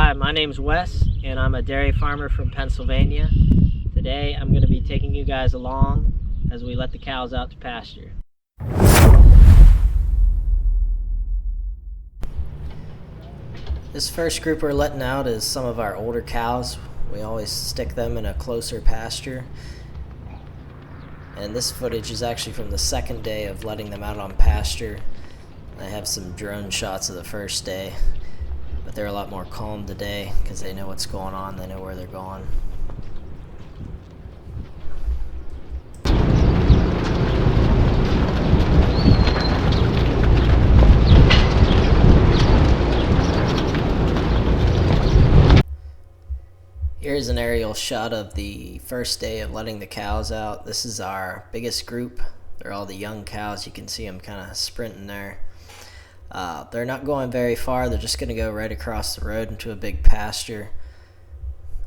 Hi, my name's Wes, and I'm a dairy farmer from Pennsylvania. Today I'm going to be taking you guys along as we let the cows out to pasture. This first group we're letting out is some of our older cows. We always stick them in a closer pasture. And this footage is actually from the second day of letting them out on pasture. I have some drone shots of the first day, but they're a lot more calm today because they know what's going on, they know where they're going. Here's an aerial shot of the first day of letting the cows out. This is our biggest group. They're all the young cows. You can see them kind of sprinting there. They're not going very far. They're just going to go right across the road into a big pasture.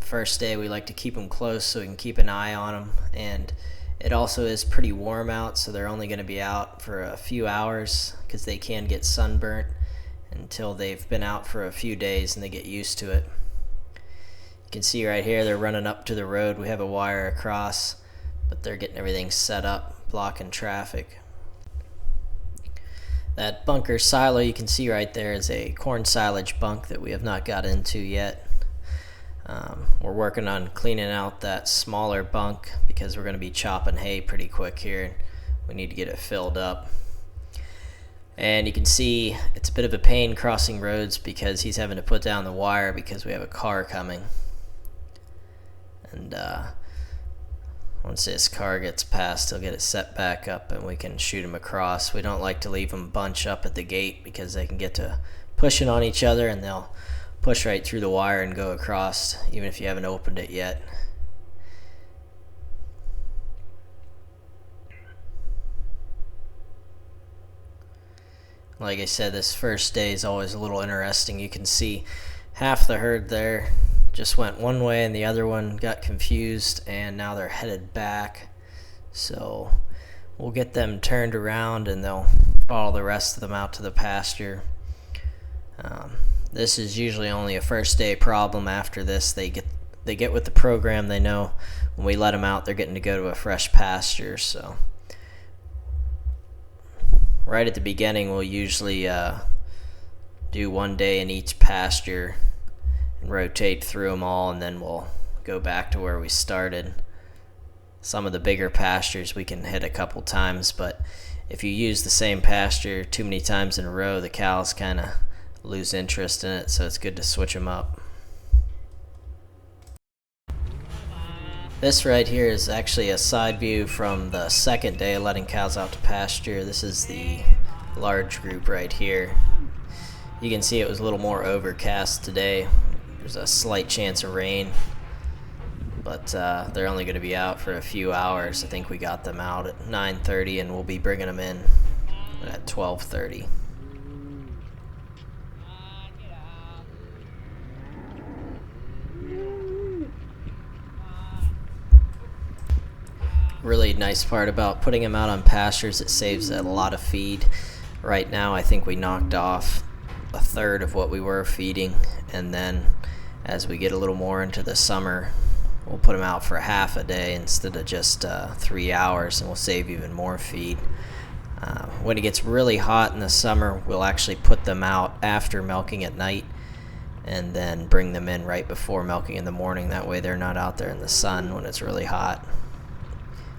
First day we like to keep them close so we can keep an eye on them. And it also is pretty warm out, so they're only going to be out for a few hours because they can get sunburnt until they've been out for a few days and they get used to it. You can see right here they're running up to the road. We have a wire across, but they're getting everything set up, blocking traffic. That bunker silo you can see right there is a corn silage bunk that we have not got into yet. We're working on cleaning out that smaller bunk because we're going to be chopping hay pretty quick here. We need to get it filled up. And you can see it's a bit of a pain crossing roads because he's having to put down the wire because we have a car coming. And once this car gets past, he'll get it set back up and we can shoot him across. We don't like to leave them bunch up at the gate because they can get to pushing on each other and they'll push right through the wire and go across even if you haven't opened it yet. Like I said, this first day is always a little interesting. You can see half the herd there just went one way and the other one got confused and now they're headed back. So we'll get them turned around and they'll follow the rest of them out to the pasture. This is usually only a first day problem. After this they get with the program. They know when we let them out they're getting to go to a fresh pasture. So right at the beginning we'll usually do one day in each pasture and rotate through them all, and then we'll go back to where we started. Some of the bigger pastures we can hit a couple times, but if you use the same pasture too many times in a row, the cows kind of lose interest in it, so it's good to switch them up. This right here is actually a side view from the second day of letting cows out to pasture. This is the large group right here. You can see it was a little more overcast today. There's a slight chance of rain, but they're only going to be out for a few hours. I think we got them out at 9:30 and we'll be bringing them in at 12:30. Really nice part about putting them out on pastures, it saves a lot of feed. Right now I think we knocked off a third of what we were feeding, and then as we get a little more into the summer we'll put them out for half a day instead of just 3 hours, and we'll save even more feed. When it gets really hot in the summer we'll actually put them out after milking at night and then bring them in right before milking in the morning. That way they're not out there in the sun when it's really hot.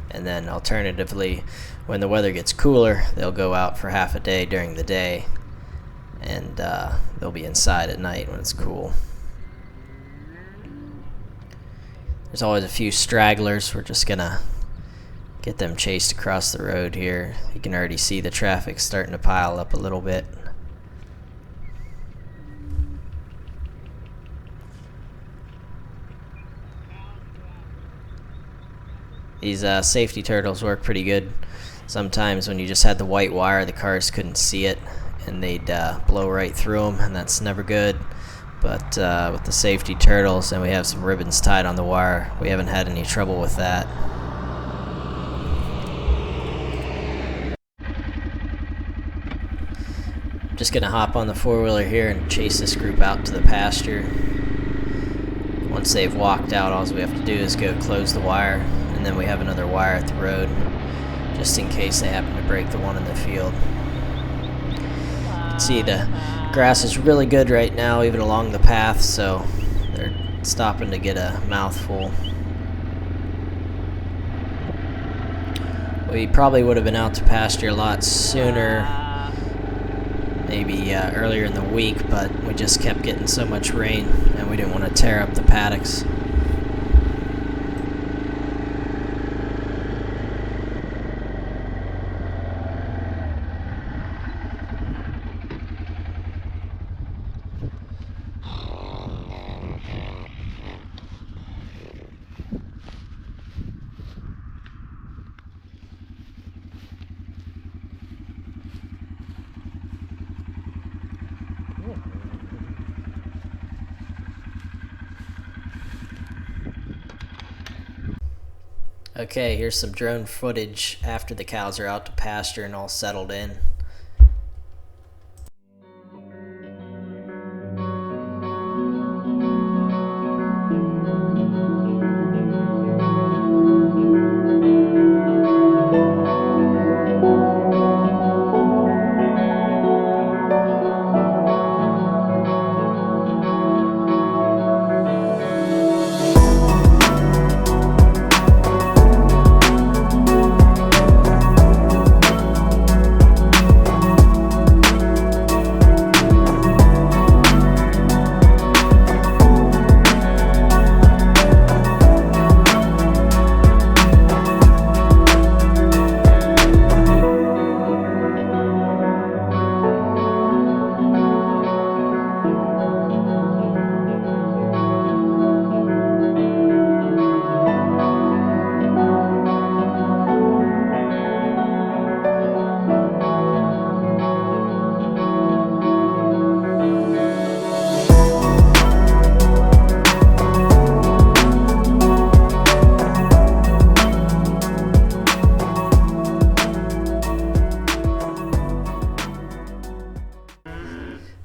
And then alternatively, when the weather gets cooler, they'll go out for half a day during the day, and they'll be inside at night when it's cool. There's always a few stragglers. We're just gonna get them chased across the road here. You can already see the traffic starting to pile up a little bit. These safety turtles work pretty good. Sometimes when you just had the white wire, the cars couldn't see it and they'd blow right through them, and that's never good. But with the safety turtles, and we have some ribbons tied on the wire, we haven't had any trouble with that. Just gonna hop on the four-wheeler here and chase this group out to the pasture. Once they've walked out, all we have to do is go close the wire, and then we have another wire at the road, just in case they happen to break the one in the field. You can see the grass is really good right now, even along the path, so they're stopping to get a mouthful. We probably would have been out to pasture a lot sooner, maybe earlier in the week, but we just kept getting so much rain and we didn't want to tear up the paddocks. Okay, here's some drone footage after the cows are out to pasture and all settled in.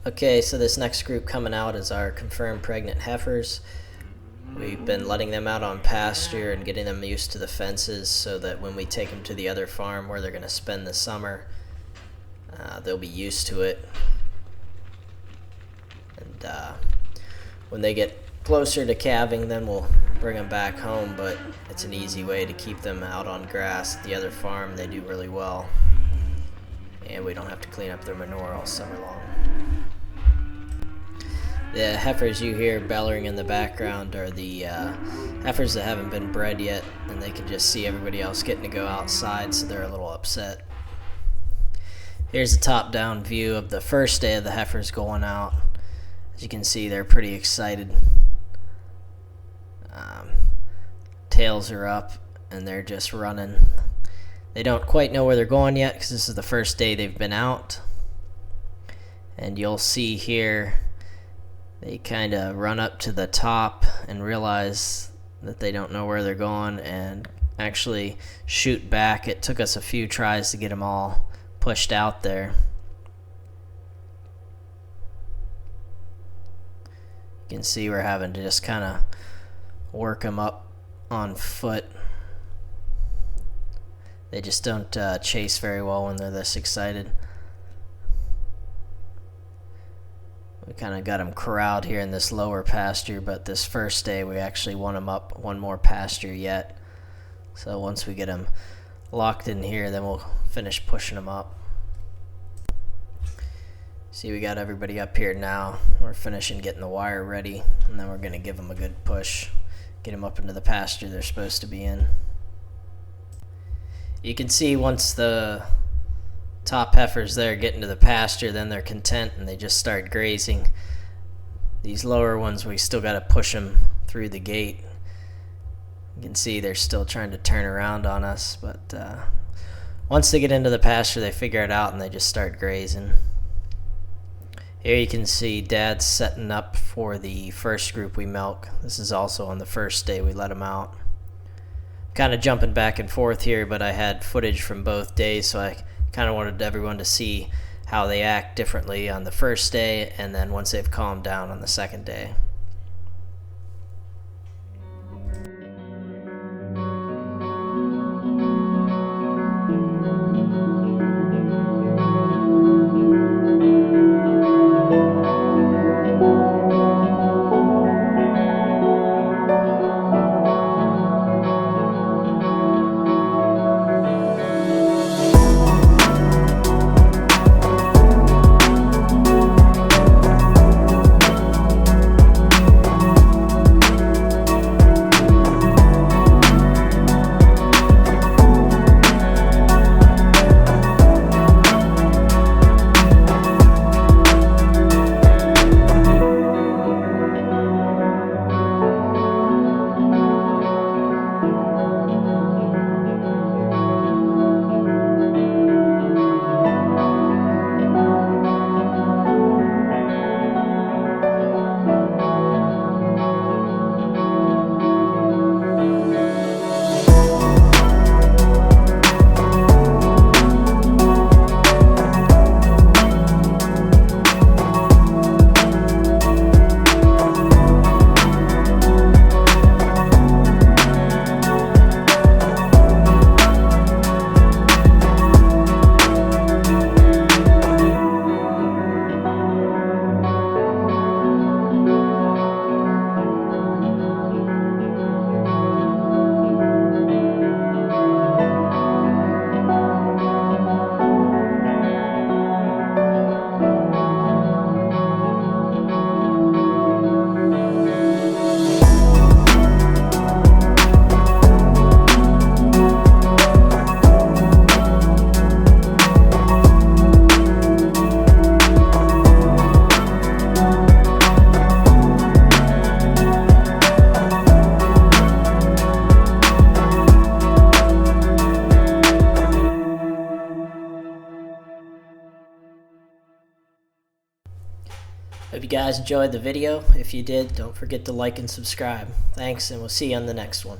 Okay, so this next group coming out is our confirmed pregnant heifers. We've been letting them out on pasture and getting them used to the fences so that when we take them to the other farm where they're going to spend the summer, they'll be used to it. And when they get closer to calving, then we'll bring them back home, but it's an easy way to keep them out on grass at the other farm. They do really well, and we don't have to clean up their manure all summer long. The heifers you hear bellowing in the background are the heifers that haven't been bred yet, and they can just see everybody else getting to go outside, so they're a little upset. Here's a top-down view of the first day of the heifers going out. As you can see, they're pretty excited. Tails are up, and they're just running. They don't quite know where they're going yet because this is the first day they've been out. And you'll see here, they kind of run up to the top and realize that they don't know where they're going and actually shoot back. It took us a few tries to get them all pushed out there. You can see we're having to just kind of work them up on foot. They just don't chase very well when they're this excited. We kind of got them corralled here in this lower pasture, but this first day we actually want them up one more pasture yet. So once we get them locked in here, then we'll finish pushing them up. See, we got everybody up here now. We're finishing getting the wire ready, and then we're going to give them a good push, get them up into the pasture they're supposed to be in. You can see once the top heifers there get into the pasture, then they're content and they just start grazing. These lower ones, we still got to push them through the gate. You can see they're still trying to turn around on us, but once they get into the pasture, they figure it out and they just start grazing. Here you can see Dad's setting up for the first group we milk. This is also on the first day we let them out. Kind of jumping back and forth here, but I had footage from both days, so I kind of wanted everyone to see how they act differently on the first day and then once they've calmed down on the second day. Hope you guys enjoyed the video. If you did, don't forget to like and subscribe. Thanks, and we'll see you on the next one.